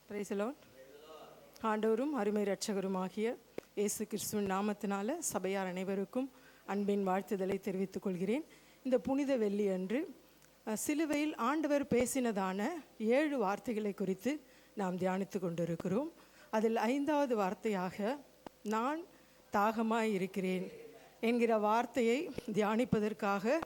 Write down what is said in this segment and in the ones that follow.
Praise the Lord. ஆண்டவரும் அருமை இரட்சகருமாகிய இயேசு கிறிஸ்துவின் நாமத்தினால சபையார் அனைவருக்கும் அன்பின் வாழ்த்துதலை தெரிவித்துக் கொள்கிறேன். இந்த புனித வெள்ளி அன்று சிலுவையில் ஆண்டவர் பேசினதான 7 வார்த்தைகளை குறித்து நாம் தியானித்து கொண்டிருக்கிறோம். அதில் 5வது வார்த்தையாக நான் தாகமாய் இருக்கிறேன் என்கிற வார்த்தையை தியானிப்பதற்காக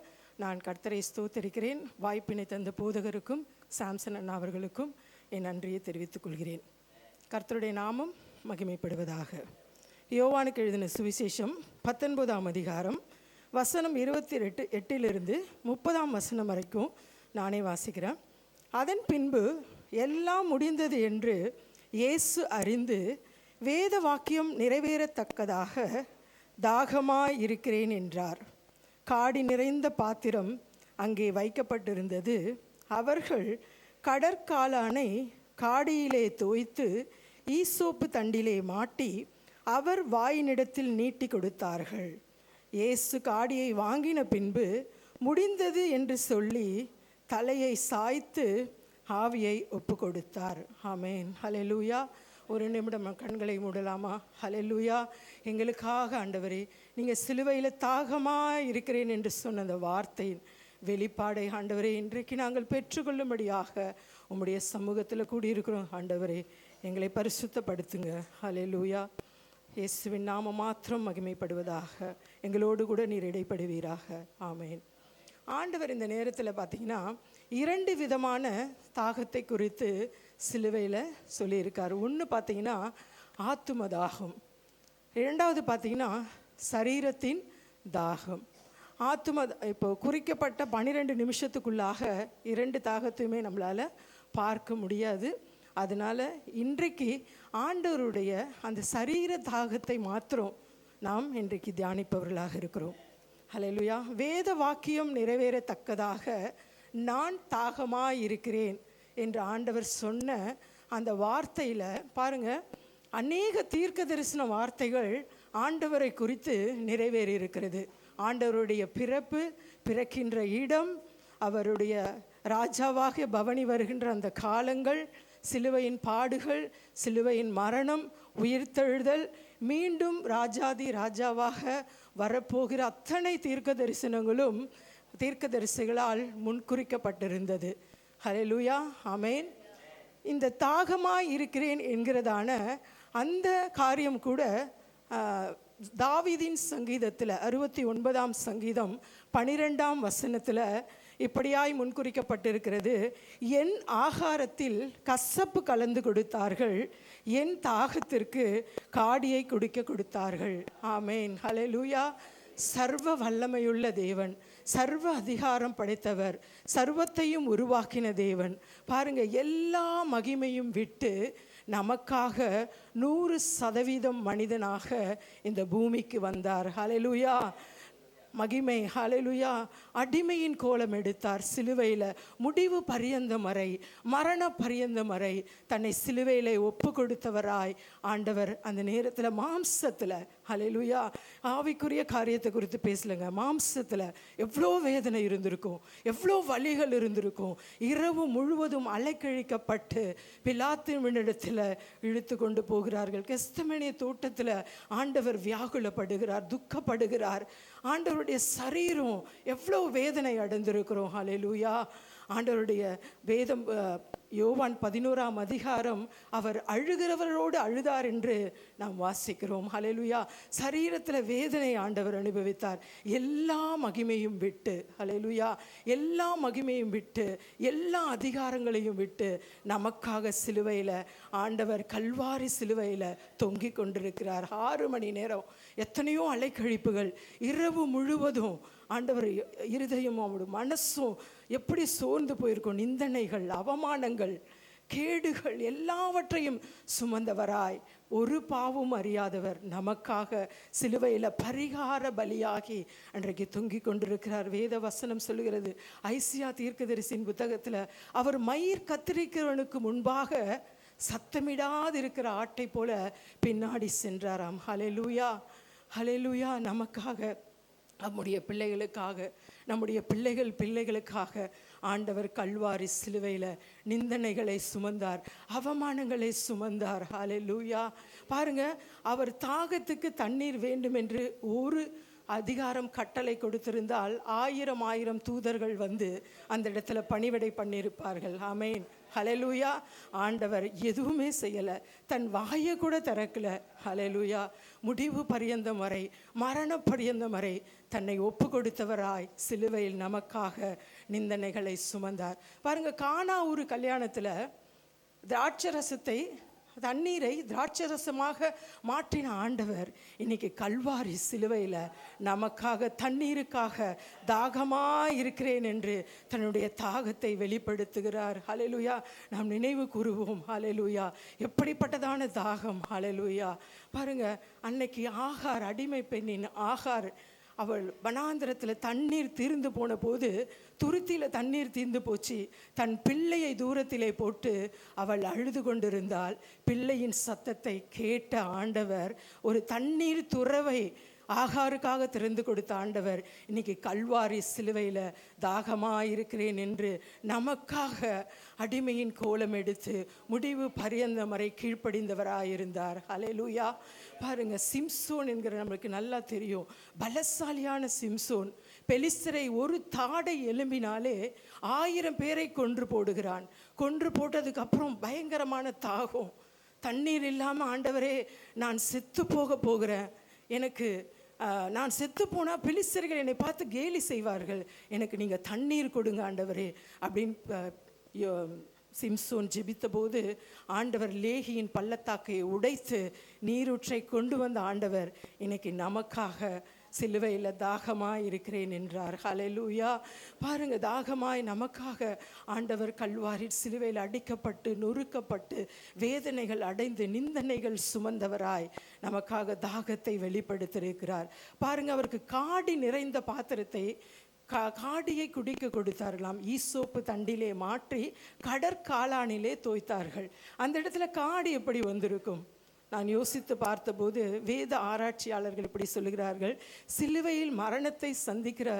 நான் கர்த்தரை ஸ்தோத்தரிக்கிறேன். வாய்ப்பினை தந்த போதகருக்கும் சாம்சன் அண்ணா அவர்களுக்கும் என் நன்றியை தெரிவித்துக் கொள்கிறேன். கர்த்தருடைய நாமம் மகிமைப்படுவதாக. யோவானுக்கு எழுதின சுவிசேஷம் 19ஆம் அதிகாரம் வசனம் 28 30ஆம் வசனம் வரைக்கும் நானே வாசிக்கிறேன். அதன் பின்பு எல்லாம் முடிந்தது என்று இயேசு அறிந்து வேத வாக்கியம் நிறைவேறத்தக்கதாக தாகமாய் இருக்கிறேன் என்றார். காடி நிறைந்த பாத்திரம் அங்கே வைக்கப்பட்டிருந்தது. அவர்கள் கடற்காளானை காடியிலே தோய்த்து ஈசோப்பு தண்டிலே மாட்டி அவர் வாயினிடத்தில் நீட்டி கொடுத்தார்கள். இயேசு காடியை வாங்கின பின்பு முடிந்தது என்று சொல்லி தலையை சாய்த்து ஆவியை ஒப்பு கொடுத்தார். ஆமேன். ஹல்லேலூயா. ஒரு நிமிடம் கண்களை மூடலாமா? ஹல்லேலூயா. எங்களுக்காக ஆண்டவரே, நீங்கள் சிலுவையில் தாகமாக இருக்கிறேன் என்று சொன்ன அந்த வார்த்தையின் வெளிப்பாடை ஆண்டவரே இன்றைக்கு நாங்கள் பெற்றுக்கொள்ளும்படியாக உம்முடைய சமூகத்தில் கூடியிருக்கிறோம். ஆண்டவரே, எங்களை பரிசுத்தப்படுத்துங்க. ஹல்லேலூயா. இயேசுவின் நாமம் மாத்திரம் மகிமைப்படுவதாக. எங்களோடு கூட நீர் இடைப்படுவீராக. ஆமேன். ஆண்டவர் இந்த நேரத்தில் பார்த்தீங்கன்னா 2 விதமான தாகத்தை குறித்து சிலுவையில் சொல்லியிருக்கார். ஒன்று பார்த்தீங்கன்னா ஆத்தும தாகம், 2வது பார்த்தீங்கன்னா சரீரத்தின் தாகம். இப்போ குறிக்கப்பட்ட 12 நிமிஷத்துக்குள்ளாக 2 தாகத்தையுமே நம்மளால் பார்க்க முடியாது. அதனால் இன்றைக்கு ஆண்டவருடைய அந்த சரீர தாகத்தை மாத்திரம் நாம் இன்றைக்கு தியானிப்பவர்களாக இருக்கிறோம். ஹல்லேலூயா. வேத வாக்கியம் நிறைவேறத்தக்கதாக நான் தாகமாய் இருக்கிறேன் என்று ஆண்டவர் சொன்ன அந்த வார்த்தையில் பாருங்கள், அநேக தீர்க்க தரிசன வார்த்தைகள் ஆண்டவரை குறித்து நிறைவேறி இருக்கிறது. ஆண்டவருடைய பிறக்கின்ற இடம், அவருடைய ராஜாவாக பவனி வருகின்ற அந்த காலங்கள், சிலுவையின் பாடுகள், சிலுவையின் மரணம், உயிர்த்தெழுதல், மீண்டும் ராஜாதி ராஜாவாக வரப்போகிற அத்தனை தீர்க்க தரிசனங்களும் தீர்க்கதரிசிகளால் முன்குறிக்கப்பட்டிருந்தது. ஹல்லேலூயா. ஆமேன். இந்த தாகமாய் இருக்கிறேன் என்கிறதான அந்த காரியம் கூட தாவீதின் சங்கீதத்தில் 69ஆம் சங்கீதம் 12ஆம் வசனத்தில் இப்படியாய் முன்குறிக்கப்பட்டிருக்கிறது. என் ஆகாரத்தில் கசப்பு கலந்து கொடுத்தார்கள், என் தாகத்திற்கு காடியை குடிக்க கொடுத்தார்கள். ஆமேன். ஹல்லேலூயா. சர்வ வல்லமையுள்ள தேவன், சர்வ அதிகாரம் படைத்தவர், சர்வத்தையும் உருவாக்கின தேவன் பாருங்க, எல்லா மகிமையும் விட்டு நமக்காக 100% மனிதனாக இந்த பூமிக்கு வந்தார். ஹல்லேலூயா. மகிமை. ஹல்லேலூயா. அடிமையின் கோலம் எடுத்தார். சிலுவையில் முடிவு பரியந்தம் வரை, மரண பரியந்தம் வரை தன்னை சிலுவையில் ஒப்பு கொடுத்தவராய் ஆண்டவர் அந்த நேரத்தில் மாம்சத்தில், ஹல்லேலூயா, ஆவிக்குரிய காரியத்தை குறித்து பேசலைங்க, மாம்சத்தில் எவ்வளோ வேதனை இருந்திருக்கும், எவ்வளோ வலிகள் இருந்திருக்கும். இரவு முழுவதும் அலைக்கழிக்கப்பட்டு பிலாத்தினிடத்தில் இழுத்து கொண்டு போகிறார்கள். கெத்செமனே தோட்டத்தில் ஆண்டவர் வியாகுலப்படுகிறார், துக்கப்படுகிறார். ஆண்டவருடைய சரீரம் எவ்வளோ வேதனை அடைந்திருக்கிறோம். ஹல்லேலூயா. ஆண்டவருடைய வேதம் யோவான் 11ஆம் அதிகாரம் அவர் அழுகிறவரோடு அழுதார் என்று நாம் வாசிக்கிறோம். ஹல்லேலூயா. சரீரத்தில் வேதனை ஆண்டவர் அனுபவித்தார். எல்லா மகிமையும் விட்டு, ஹல்லேலூயா, எல்லா மகிமையும் விட்டு, எல்லா அதிகாரங்களையும் விட்டு நமக்காக சிலுவையில் ஆண்டவர் கல்வாரி சிலுவையில் தொங்கிக் கொண்டிருக்கிறார். 6 மணி நேரம், எத்தனையோ அலைக்கழிப்புகள், இரவு முழுவதும் ஆண்டவர் இருதயமும் அவருடைய மனசும் எப்படி சோர்ந்து போயிருக்கும். நிந்தனைகள், அவமானங்கள், கேடுகள் எல்லாவற்றையும் சுமந்தவராய், ஒரு பாவம் அறியாதவர் நமக்காக சிலுவையில் பரிகார பலியாகி அன்றைக்கு தொங்கிக் கொண்டிருக்கிறார். வேத வசனம் சொல்லுகிறது, ஐசியா தீர்க்கதரிசியின் புத்தகத்தில், அவர் மயிர் கத்திரிக்கிறவனுக்கு முன்பாக சத்தமிடாதிருக்கிற ஆட்டை போல பின்னாடி சென்றாராம். ஹல்லேலூயா. ஹல்லேலூயா. நமக்காக, நம்முடைய பிள்ளைகளுக்காக, நம்முடைய பிள்ளைகளுக்காக ஆண்டவர் கல்வாரி சிலுவையில் நிந்தனைகளை சுமந்தார், அவமானங்களை சுமந்தார். ஹல்லேலூயா. பாருங்க, அவர் தாகத்துக்கு தண்ணீர் வேண்டும் என்று ஒரு அதிகாரம் கட்டளை கொடுத்திருந்தால் 1000 தூதர்கள் வந்து அந்த இடத்துல பணிவிடை பண்ணியிருப்பார்கள். ஆமேன், ஹல்லேலூயா. ஆண்டவர் எதுவுமே செய்யலை, தன் வாயை கூட திறக்கல. ஹல்லேலூயா. முடிவு பரியந்தம் வரை, மரண பரியந்தம் வரை தன்னை ஒப்பு கொடுத்தவராய் சிலுவையில் நமக்காக நிந்தனைகளை சுமந்தார். பாருங்க, கானா ஊர் கல்யாணத்தில் திராட்சரசத்தை, தண்ணீரை திராட்சரசமாக மாற்றின ஆண்டவர் இன்னைக்கு கல்வாரி சிலுவையில் நமக்காக, தண்ணீருக்காக தாகமாக இருக்கிறேன் என்று தன்னுடைய தாகத்தை வெளிப்படுத்துகிறார். ஹல்லேலூயா. நாம் நினைவு கூறுவோம். ஹல்லேலூயா. எப்படிப்பட்டதான தாகம். ஹல்லேலூயா. பாருங்க, அன்னைக்கு ஆகார், அடிமை பெண்ணின் ஆகார், அவள் வனாந்திரத்தில் தண்ணீர் தீர்ந்து போன போது, துருத்தியில் தண்ணீர் தீர்ந்து போச்சு, தன் பிள்ளையை தூரத்திலே போட்டு அவள் அழுது கொண்டிருந்தாள். பிள்ளையின் சத்தத்தை கேட்ட ஆண்டவர் ஒரு தண்ணீர் துறவை ஆகாருக்காக திறந்து கொடுத்த ஆண்டவர் இன்னைக்கு கல்வாரி சிலுவையில் தாகமாக இருக்கிறேன் என்று நமக்காக அடிமையின் கோலம் எடுத்து முடிவு பரியந்தம் வரை கீழ்ப்படிந்தவராயிருந்தார். ஹல்லேலூயா. பாருங்க, சிம்சோன் என்கிற நம்மளுக்கு நல்லா தெரியும், பலசாலியான சிம்சோன் பெலிஸ்தரை ஒரு தாடை எலும்பினாலே 1000 பேரை கொன்று போடுகிறான். கொன்று போட்டதுக்கு அப்புறம் பயங்கரமான தாகம், தண்ணீர் இல்லாமல் ஆண்டவரே நான் செத்து போகிறேன், எனக்கு நான் செத்து போனால் பெலிஸ்தர்கள் என்னை பார்த்து கேலி செய்வார்கள், எனக்கு நீங்கள் தண்ணீர் கொடுங்க ஆண்டவரே அப்படின்னு சிம்சோன் ஜெபித்த போது ஆண்டவர் லேகியின் பள்ளத்தாக்கை உடைத்து நீரூற்றை கொண்டு வந்த ஆண்டவர் இன்னைக்கு நமக்காக சிலுவையில் தாகமாய் இருக்கிறேன் என்றார். ஹல்லேலூயா. பாருங்க, தாகமாய் நமக்காக ஆண்டவர் கல்வாரி சிலுவையில் அடிக்கப்பட்டு நொறுக்கப்பட்டு வேதனைகள் அடைந்து நிந்தனைகள் சுமந்தவராய் நமக்காக தாகத்தை வெளிப்படுத்தியிருக்கிறார். பாருங்க, அவருக்கு காடி நிறைந்த பாத்திரத்தை, காடியை குடிக்க கொடுத்தார்களாம். ஈசோப்பு தண்டிலே மாற்றி கடற்காளானிலே தோய்த்தார்கள். அந்த இடத்துல காடி எப்படி வந்திருக்கும்? நான் யோசித்து பார்த்தபோது வேத ஆராய்ச்சியாளர்கள் இப்படி சொல்லுகிறார்கள், சிலுவையில் மரணத்தை சந்திக்கிற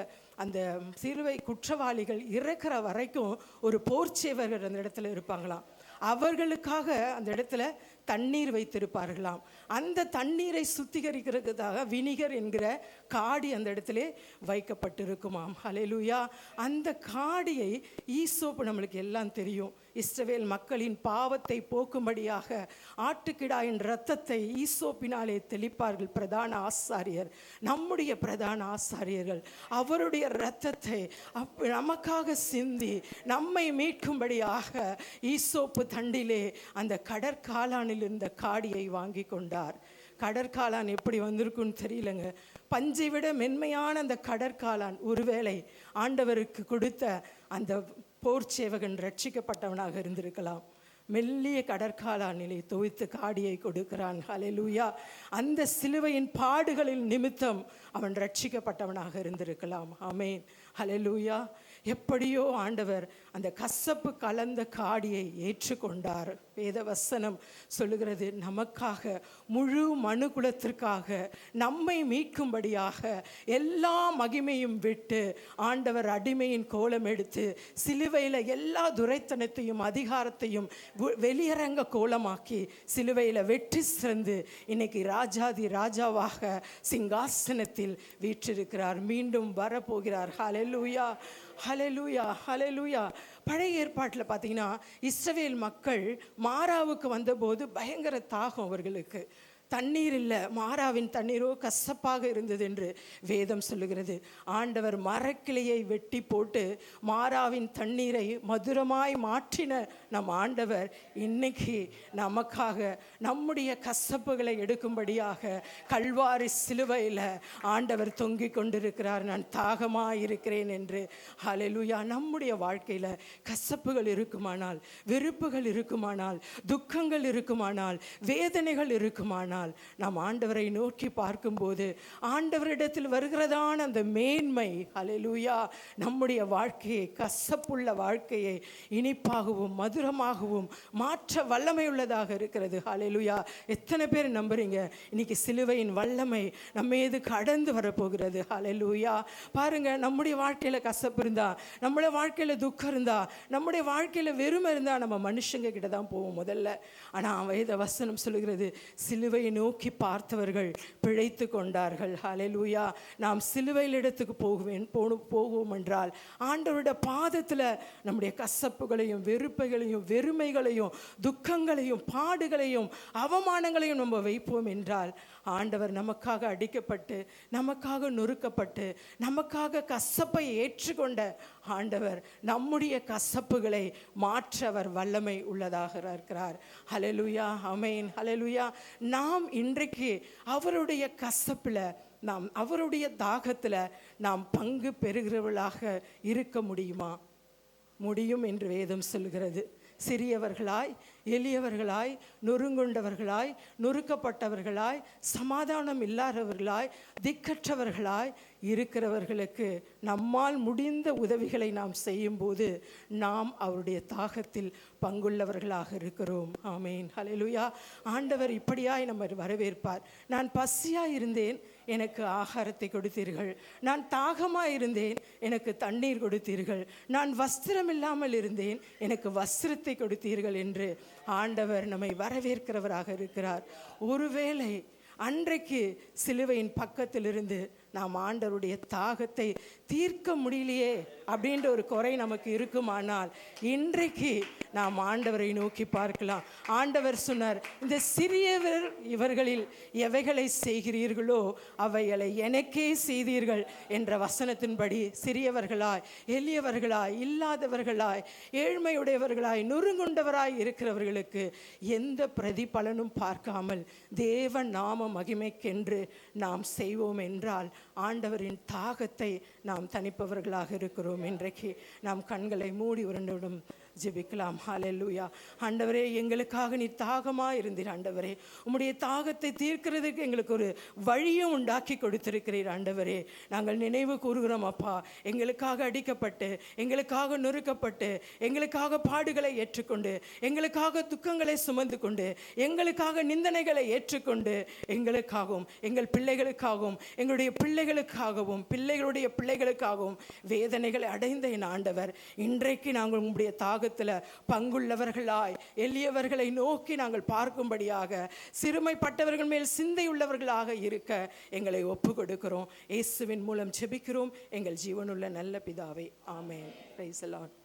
அந்த சிலுவை குற்றவாளிகள் இறக்கிற வரைக்கும் ஒரு போர்ச்சேவர்கள் அந்த இடத்துல இருப்பாங்களாம். அவர்களுக்காக அந்த இடத்துல தண்ணீர் வைத்திருப்பார்களாம். அந்த தண்ணீரை சுத்திகரிக்கிறதுக்காக வினிகர் என்கிற காடி அந்த இடத்துல வைக்கப்பட்டிருக்குமாம். ஹல்லேலூயா. அந்த காடியை ஈசோப்பு நம்மளுக்கு எல்லாம் தெரியும், இஸ்ரவேல் மக்களின் பாவத்தை போக்கும்படியாக ஆட்டுக்கிடாயின் இரத்தத்தை ஈசோப்பினாலே தெளிப்பார்கள் பிரதான ஆசாரியர், நம்முடைய பிரதான ஆசாரியர்கள். அவருடைய இரத்தத்தை நமக்காக சிந்தி நம்மை மீட்கும்படியாக ஈசோப்பு தண்டிலே அந்த கடற்காளானில் இருந்த காடியை வாங்கி கொண்டார். கடற்காளான் எப்படி வந்திருக்குன்னு தெரியலங்க. பஞ்சை விட மென்மையான அந்த கடற்காளான் ஒருவேளை ஆண்டவருக்கு கொடுத்த அந்த போர்ச்சேவகன் ரட்சிக்கப்பட்டவனாக இருந்திருக்கலாம். மெல்லிய கடற்காளானிலே தோய்த்து காடியை கொடுக்கிறான். ஹல்லேலூயா. அந்த சிலுவையின் பாடுகளின் நிமித்தம் அவன் ரட்சிக்கப்பட்டவனாக இருந்திருக்கலாம். ஆமேன், ஹல்லேலூயா. எப்படியோ ஆண்டவர் அந்த கசப்பு கலந்த காடியை ஏற்றுக்கொண்டார். வேத வசனம் சொல்லுகிறது, நமக்காக முழு மனுக்குலத்திற்காக நம்மை மீட்கும்படியாக எல்லா மகிமையும் விட்டு ஆண்டவர் அடிமையின் கோலம் எடுத்து சிலுவையில் எல்லா துரைத்தனத்தையும் அதிகாரத்தையும் வெளியரங்க கோலமாக்கி சிலுவையில் வெற்றி சிறந்து இன்னைக்கு ராஜாதி ராஜாவாக சிங்காசனத்தில் வீற்றிருக்கிறார். மீண்டும் வரப்போகிறார். ஹல்லேலூயா, ஹல்லேலூயா, ஹல்லேலூயா. பழைய ஏற்பாட்டில் பார்த்தீங்கன்னா இஸ்ரவேல் மக்கள் மாராவுக்கு வந்தபோது பயங்கர தாகம், அவர்களுக்கு தண்ணீர் இல்லை, மாறாவின் தண்ணீரோ கசப்பாக இருந்தது என்று வேதம் சொல்லுகிறது. ஆண்டவர் மரக்கிளையை வெட்டி போட்டு மாறாவின் தண்ணீரை மதுரமாய் மாற்றின நம் ஆண்டவர் இன்னைக்கு நமக்காக நம்முடைய கசப்புகளை எடுக்கும்படியாக கல்வாரி சிலுவையில் ஆண்டவர் தொங்கிக் கொண்டிருக்கிறார். நான் தாகமாக இருக்கிறேன் என்று. ஹல்லேலூயா. நம்முடைய வாழ்க்கையில் கசப்புகள் இருக்குமானால், வெறுப்புகள் இருக்குமானால், துக்கங்கள் இருக்குமானால், வேதனைகள் இருக்குமானால் ஆனால் நாம் ஆண்டவரை நோக்கி பார்க்கும்போது ஆண்டவரிடத்தில் வருகிறதான அந்த மேன்மை, ஹல்லேலூயா, நம்முடைய வாழ்க்கையை, கசப்புள்ள வாழ்க்கையை இனிப்பாகவும் மதுரமாகவும் மாற்ற வல்லமை உள்ளதாக இருக்கிறது. ஹல்லேலூயா. எத்தனை பேர் நம்புறீங்க இன்னைக்கு சிலுவையின் வல்லமை நம்ம மீது கடந்து வரப்போகிறது? ஹல்லேலூயா. பாருங்க, நம்முடைய வாழ்க்கையில் கசப்பு இருந்தா, நம்முடைய வாழ்க்கையில் துக்கம் இருந்தா, நம்முடைய வாழ்க்கையில் வெறுமை இருந்தா நம்ம மனுஷங்க கிட்ட தான் போவோம் முதல்ல. ஆனால் வேத வசனம் சொல்லுகிறது, சிலுவையை நோக்கி பார்த்தவர்கள் பிழைத்து கொண்டார்கள். ஹல்லேலூயா. நாம் சிலுவையில் இடத்துக்கு போவோம் என்றால் ஆண்டவருடைய பாதத்தில் நம்முடைய கசப்புகளையும் வெறுப்பைகளையும் வெறுமைகளையும் துக்கங்களையும் பாடுகளையும் அவமானங்களையும் நம்ம வைப்போம் என்றால் ஆண்டவர் நமக்காக அடிக்கப்பட்டு நமக்காக நொறுக்கப்பட்டு நமக்காக கசப்பை ஏற்றுக்கொண்ட ஆண்டவர் நம்முடைய கசப்புகளை மாற்றவர் வல்லமை உள்ளதாக இருக்கிறார். ஹல்லேலூயா, ஆமென், ஹல்லேலூயா. நாம் இன்றைக்கு அவருடைய கசப்பில், நாம் அவருடைய தாகத்தில் நாம் பங்கு பெறுகிறவர்களாக இருக்க முடியுமா? முடியும் என்று வேதம் சொல்கிறது. சிறியவர்களாய், எளியவர்களாய், நொறுங்குண்டவர்களாய், நொறுக்கப்பட்டவர்களாய், சமாதானம் இல்லாதவர்களாய், திக்கற்றவர்களாய் இருக்கிறவர்களுக்கு நம்மால் முடிந்த உதவிகளை நாம் செய்யும்போது நாம் அவருடைய தாகத்தில் பங்குள்ளவர்களாக இருக்கிறோம். ஆமேன், ஹல்லேலூயா. ஆண்டவர் இப்படியாய் நம்ம வரவேற்பார். நான் பசியாக இருந்தேன், எனக்கு ஆகாரத்தை கொடுத்தீர்கள். நான் தாகமாக இருந்தேன், எனக்கு தண்ணீர் கொடுத்தீர்கள். நான் வஸ்திரம் இல்லாமல் இருந்தேன், எனக்கு வஸ்திரத்தை கொடுத்தீர்கள் என்று ஆண்டவர் நம்மை வரவேற்கிறவராக இருக்கிறார். ஒருவேளை அன்றைக்கு சிலுவையின் பக்கத்திலிருந்து நாம் ஆண்டவருடைய தாகத்தை தீர்க்க முடியலையே அப்படின்ற ஒரு குறை நமக்கு இருக்குமானால் இன்றைக்கு நாம் ஆண்டவரை நோக்கி பார்க்கலாம். ஆண்டவர் சொன்னார், இந்த சிறியவர் இவர்களில் எவைகளை செய்கிறீர்களோ அவைகளை எனக்கே செய்தீர்கள் என்ற வசனத்தின்படி சிறியவர்களாய், எளியவர்களாய், இல்லாதவர்களாய், ஏழ்மையுடையவர்களாய், நொறுங்குண்டவராய் இருக்கிறவர்களுக்கு எந்த பிரதிபலனும் பார்க்காமல் தேவ நாம மகிமைக்கென்று நாம் செய்வோம் என்றால் ஆண்டவரின் தாகத்தை நாம் தணிப்பவர்களாக இருக்கிறோம். இன்றைக்கு நாம் கண்களை மூடி ஒரு நிமிடம் ஜெபிக்கலாம். ஹல்லேலூயா. ஆண்டவரே, எங்களுக்காக நீ தாகமாக இருந்தீர். ஆண்டவரே, உம்முடைய தாகத்தை தீர்க்கிறதுக்கு எங்களுக்கு ஒரு வழியும் உண்டாக்கி கொடுத்திருக்கிறீர். ஆண்டவரே, நாங்கள் நினைவு கூறுகிறோம் அப்பா, எங்களுக்காக அடிக்கப்பட்டு, எங்களுக்காக நொறுக்கப்பட்டு, எங்களுக்காக பாடுகளை ஏற்றுக்கொண்டு, எங்களுக்காக துக்கங்களை சுமந்து கொண்டு, எங்களுக்காக நிந்தனைகளை ஏற்றுக்கொண்டு, எங்களுக்காகவும் எங்கள் பிள்ளைகளுக்காகவும் எங்களுடைய பிள்ளைகளுக்காகவும் பிள்ளைகளுடைய பிள்ளைகளுக்காகவும் வேதனைகளை அடைந்த என் ஆண்டவர், இன்றைக்கு நாங்கள் உங்களுடைய தாகத்தில் பங்குள்ளவர்களாய், எளியவர்களை நோக்கி நாங்கள் பார்க்கும்படியாக, சிறுமைப்பட்டவர்கள் மேல் சிந்தையுள்ளவர்களாக இருக்க எங்களை ஒப்பு கொடுக்கிறோம். இயேசுவின் மூலம் ஜெபிக்கிறோம் எங்கள் ஜீவனுள்ள நல்ல பிதாவே, ஆமென். Praise the Lord.